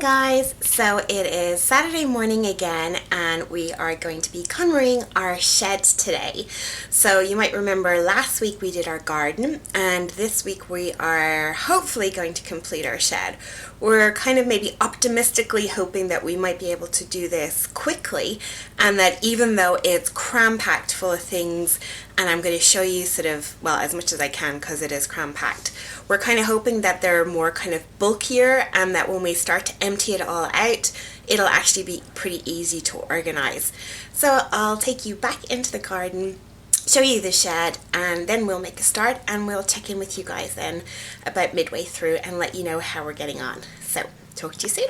guys, so it is Saturday morning again and we are going to be KonMariing our shed today. So you might remember last week we did our garden and this week we are hopefully going to complete our shed. We're kind of maybe optimistically hoping that we might be able to do this quickly and that even though it's cram-packed full of things, and I'm going to show you sort of, well, as much as I can because it is cram-packed, we're kind of hoping that they're more kind of bulkier and that when we start to empty it all out, it'll actually be pretty easy to organize. So I'll take you back into the garden, show you the shed, and then we'll make a start and we'll check in with you guys then about midway through and let you know how we're getting on. So talk to you soon.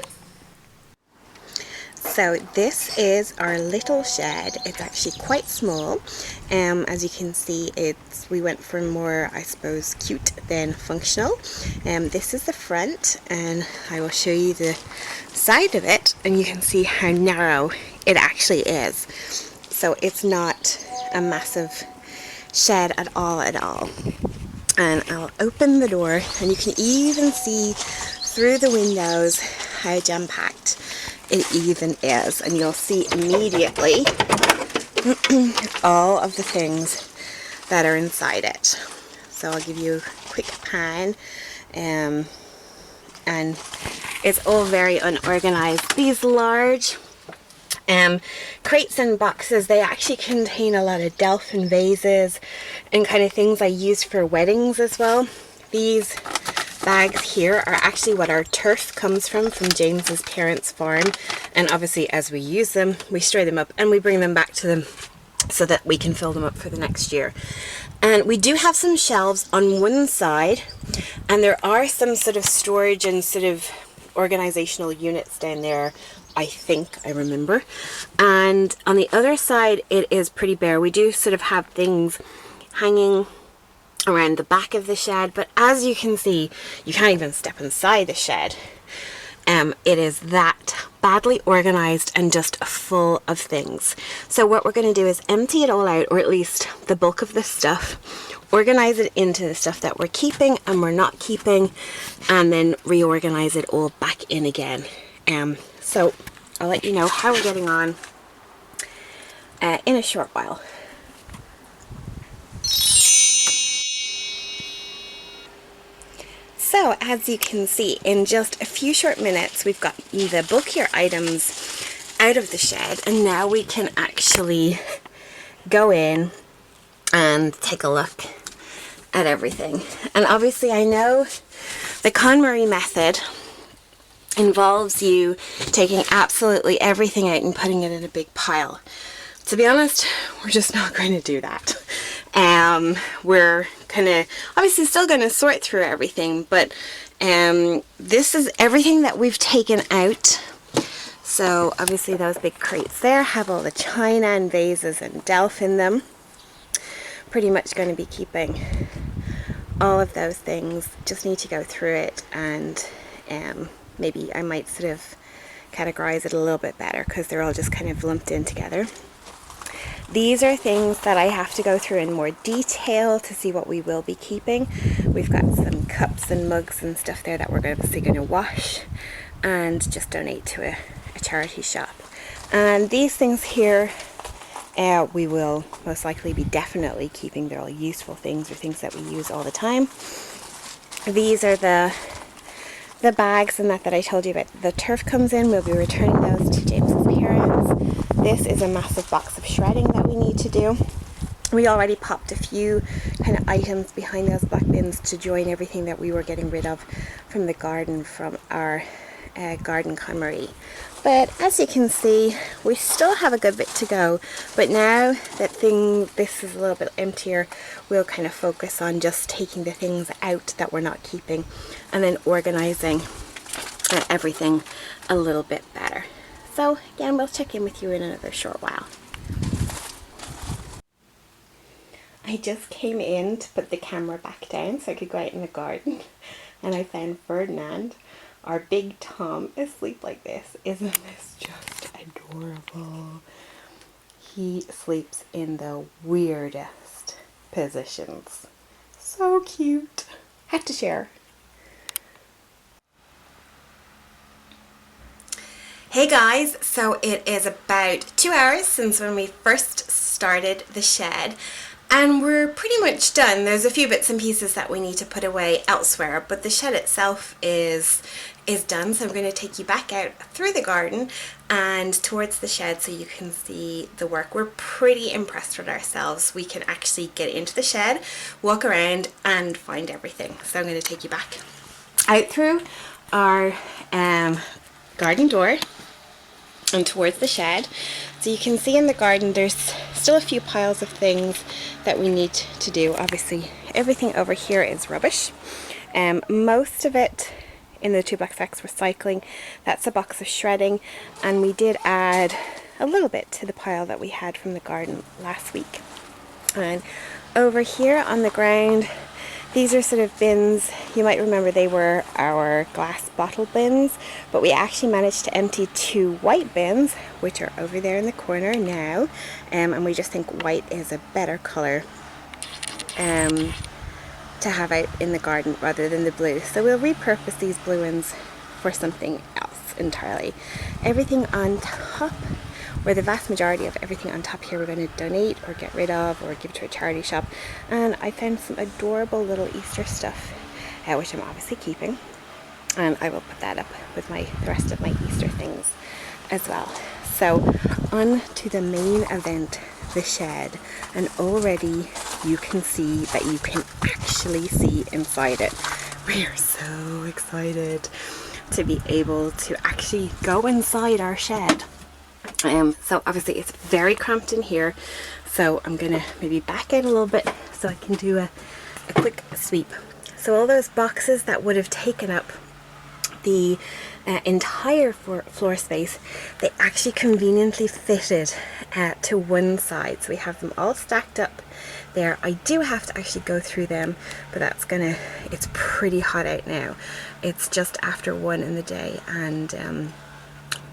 So this is our little shed. It's actually quite small. As you can see, we went for more, I suppose, cute than functional. This is the front, and I will show you the side of it, and you can see how narrow it actually is. So it's not a massive shed at all. And I'll open the door, and you can even see through the windows how jam-packed it even is, and you'll see immediately all of the things that are inside it. So I'll give you a quick pan, and it's all very unorganized. These large crates and boxes, they actually contain a lot of delphin vases and kind of things I use for weddings as well. These bags here are actually what our turf comes from James's parents' farm, and obviously as we use them we store them up and we bring them back to them so that we can fill them up for the next year. And we do have some shelves on one side, and there are some sort of storage and sort of organizational units down there, I think I remember, and on the other side it is pretty bare. We do sort of have things hanging around the back of the shed, but as you can see, you can't even step inside the shed. It is that badly organized and just full of things. So what we're going to do is empty it all out, or at least the bulk of the stuff, organize it into the stuff that we're keeping and we're not keeping, and then reorganize it all back in again. So I'll let you know how we're getting on in a short while. So as you can see, in just a few short minutes we've got the bulkier items out of the shed, and now we can actually go in and take a look at everything. And obviously I know the KonMari method involves you taking absolutely everything out and putting it in a big pile. To be honest, we're just not going to do that. We're kind of obviously still going to sort through everything, but this is everything that we've taken out. So obviously those big crates there have all the china and vases and delf in them. Pretty much going to be keeping all of those things. Just need to go through it, and maybe I might sort of categorize it a little bit better because they're all just kind of lumped in together. These are things that I have to go through in more detail to see what we will be keeping. We've got some cups and mugs and stuff there that we're obviously going to wash and just donate to a charity shop. And these things here, we will most likely be definitely keeping. They're all useful things or things that we use all the time. These are the bags and that I told you about. The turf comes in. We'll be returning those to James's parents. This is a massive box of shredding that we need to do. We already popped a few kind of items behind those black bins to join everything that we were getting rid of from the garden, from our garden KonMari. But as you can see, we still have a good bit to go. But now that this is a little bit emptier, we'll kind of focus on just taking the things out that we're not keeping and then organizing everything a little bit better. So again, we'll check in with you in another short while. I just came in to put the camera back down so I could go out in the garden, and I found Ferdinand, our big Tom, asleep like this. Isn't this just adorable? He sleeps in the weirdest positions. So cute. Had to share. Hey guys, so it is about 2 hours since when we first started the shed and we're pretty much done. There's a few bits and pieces that we need to put away elsewhere, but the shed itself is done. So I'm going to take you back out through the garden and towards the shed so you can see the work. We're pretty impressed with ourselves. We can actually get into the shed, walk around and find everything. So I'm going to take you back out through our garden door and towards the shed. So you can see in the garden there's still a few piles of things that we need to do. Obviously everything over here is rubbish. Most of it in the 2 black sacks recycling. That's a box of shredding, and we did add a little bit to the pile that we had from the garden last week. And over here on the ground, these are sort of bins. You might remember they were our glass bottle bins, but we actually managed to empty 2 white bins, which are over there in the corner now, and we just think white is a better colour to have out in the garden rather than the blue. So we'll repurpose these blue ones for something else entirely. Everything on top, or the vast majority of everything on top here, we're going to donate or get rid of or give to a charity shop. And I found some adorable little Easter stuff, which I'm obviously keeping, and I will put that up with the rest of my Easter things as well. So on to the main event, the shed, and already you can see that you can actually see inside it. We are so excited to be able to actually go inside our shed. So obviously it's very cramped in here, so I'm gonna maybe back out a little bit so I can do a quick sweep. So all those boxes that would have taken up the entire floor space, they actually conveniently fitted to one side, so we have them all stacked up there. I do have to actually go through them, but it's pretty hot out now. It's just after 1 in the day, and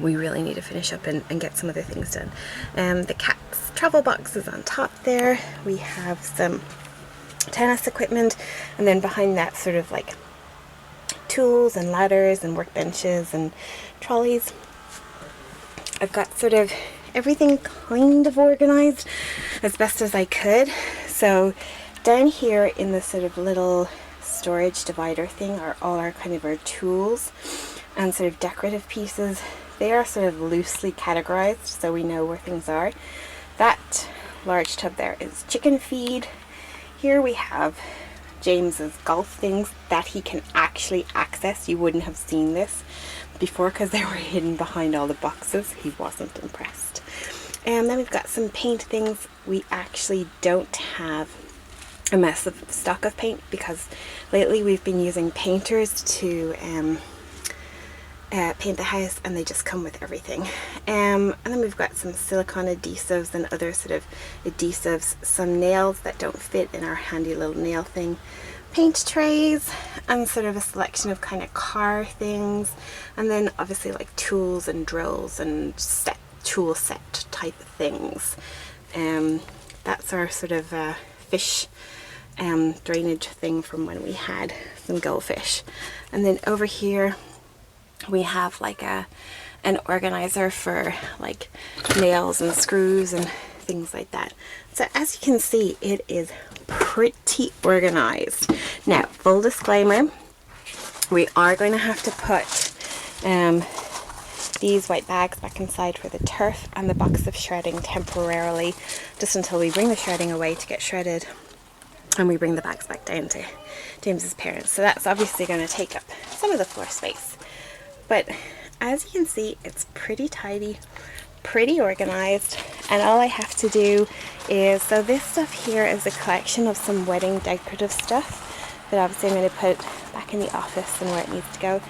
we really need to finish up and get some other things done. The cat's travel box is on top there. We have some tennis equipment, and then behind that sort of like tools and ladders and workbenches and trolleys. I've got sort of everything kind of organized as best as I could. So down here in the sort of little storage divider thing are all our kind of our tools and sort of decorative pieces. They are sort of loosely categorized so we know where things are. That large tub there is chicken feed. Here we have James's golf things that he can actually access. You wouldn't have seen this before because they were hidden behind all the boxes. He wasn't impressed. And then we've got some paint things. We actually don't have a massive stock of paint because lately we've been using painters to paint the house, and they just come with everything. And then we've got some silicone adhesives and other sort of adhesives, some nails that don't fit in our handy little nail thing, paint trays, and sort of a selection of kind of car things, and then obviously like tools and drills and tool set type of things. That's our sort of fish drainage thing from when we had some goldfish. And then over here we have like an organizer for like nails and screws and things like that. So as you can see, it is pretty organized. Now, full disclaimer, we are going to have to put these white bags back inside for the turf and the box of shredding temporarily, just until we bring the shredding away to get shredded and we bring the bags back down to James's parents. So that's obviously going to take up some of the floor space. But as you can see, it's pretty tidy, pretty organized, and all I have to do is, so this stuff here is a collection of some wedding decorative stuff that obviously I'm going to put back in the office and where it needs to go.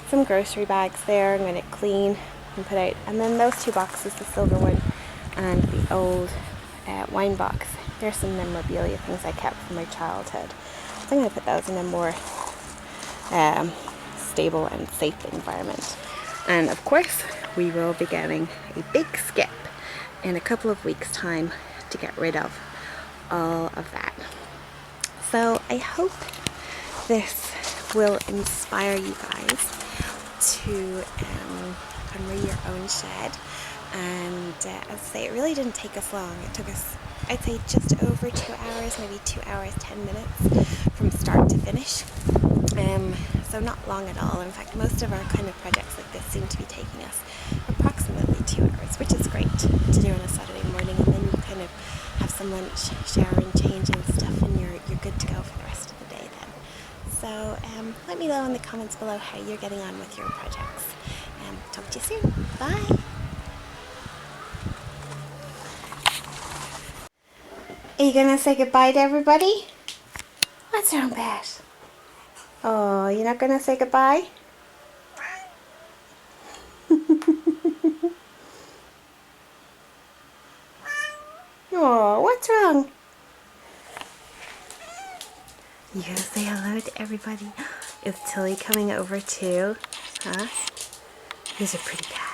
Some grocery bags there I'm going to clean and put out, and then those 2 boxes, the silver one and the old wine box. There's some memorabilia things I kept from my childhood. So I'm going to put those in a more stable and safe environment. And of course we will be getting a big skip in a couple of weeks time to get rid of all of that. So I hope this will inspire you guys to KonMari your own shed, and as I say, it really didn't take us long. It took us, I'd say, just over 2 hours, maybe 2 hours 10 minutes from start to finish. So not long at all. In fact, most of our kind of projects like this seem to be taking us approximately 2 hours, which is great to do on a Saturday morning, and then you kind of have some lunch, shower and change and stuff, and you're good to go for the rest of the day then. So let me know in the comments below how you're getting on with your projects. Talk to you soon. Bye! Are you gonna say goodbye to everybody? What's wrong, Pat? Oh, you're not gonna say goodbye? Oh, what's wrong? You gonna say hello to everybody? Is Tilly coming over too? Huh? He's a pretty cat.